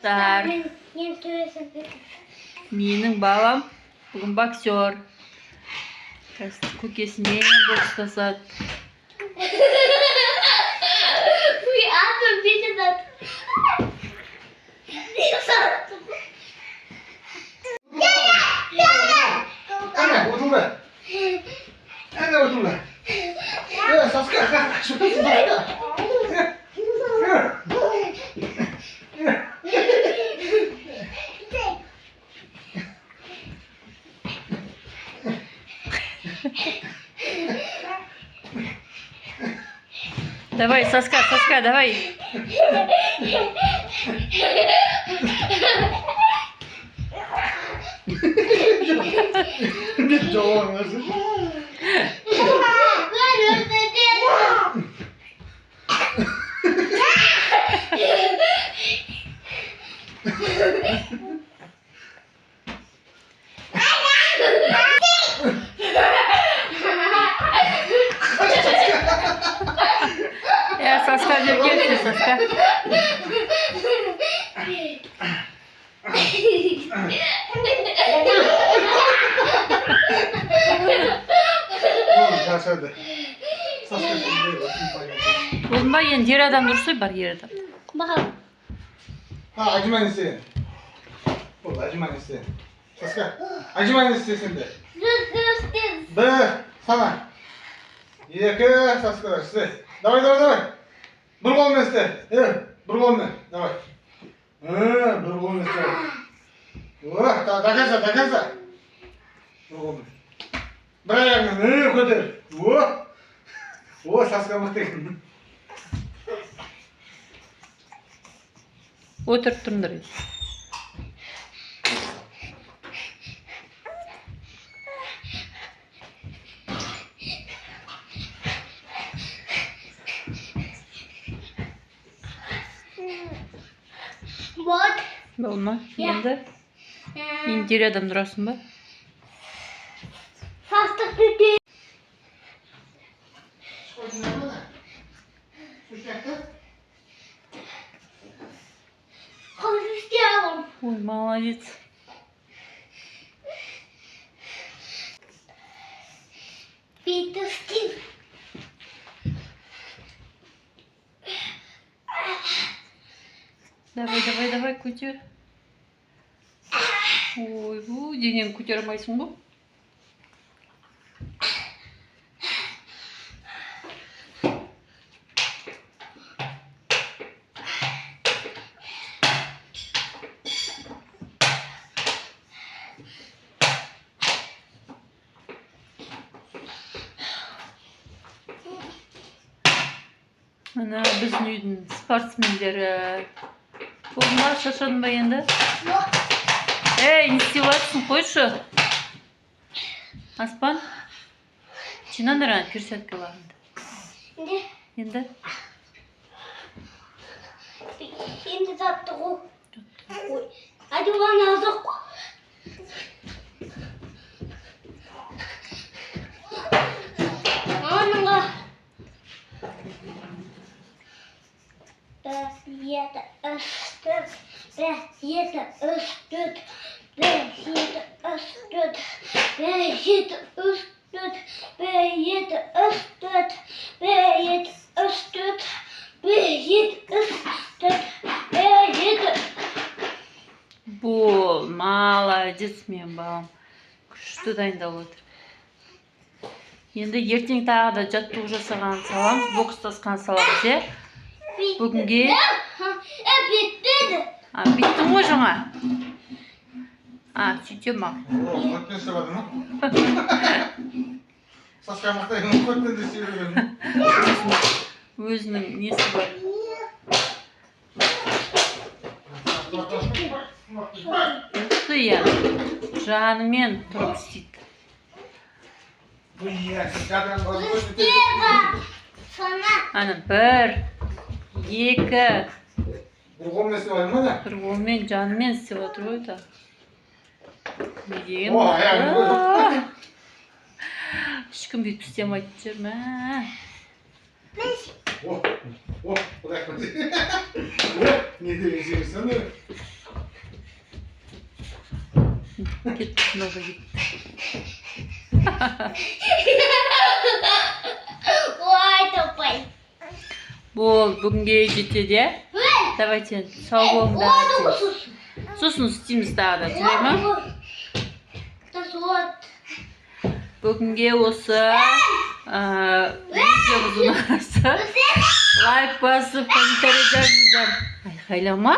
Дар. Менің балам бүгін боксер. Көкесімен бокстасады. Давай, Саска, давай. Саска деп келші, Саска. Шаршады. Болма, енді ер адам дұрысы бар, ер адам. Bakalım. Acıman isteyin. Oldu, acıman isteyin. Saska, acıman istesin de. Bir, sana. İki, Saska, size. Давай. Bir kolunu iste. Evet, bir kolunu. Давай. Bir kolunu iste. Доказа. Bir kolunu. Bir ayağını, kötür. Saska mıhtı. Отырып тұрыңдар. Болма, енді ер адам тұрасың ба? Fastlık düdüğü. Konuşuyorum. Ой, молодец. Битовский. Давай, көтер. Ой, денең көтер алмайсың ғой. Ана біздің үйдің спортсмендері. Болма, шашадың ба енді? Не істеватсың, қойшы. Аспан, жинаңдар ана перчаткаларыңды. Енді? Енді затты ғой. Hadi bana azık. Ananga. Behiyete östüt. Бол, молодец мен балам. Күшті дайындап отыр. Енді ертең тағы да жаттығу жасаған саламыз, бокстасқан саламыз, е? Бүгінге... Биттің ғой жаңа? Сөйтем ма? Көттен істевады ма? Саска мақтайын, көттен де істеведі. Өзінің несі бар. Ұқты я, жанымен тұрып істейді. Ана, бір, екі. Бір қолмен істевады ма да? Бір қолмен, жанымен істеп отыр ғой да. Не деген? Ешкім бүйтіп істемайтын жүр ма? Құдай қылды. Не деген жерсің? Кетті, ол да кетті. Ой, топай. Бол, бүгінге жетеді. Давайте, сау болыңдар. Сосын істейміз тағы да, жарай ма? Бүгінге осы видеомыз ұнаса, лайк басып, комментарий жазыңыздар. Айқайлама.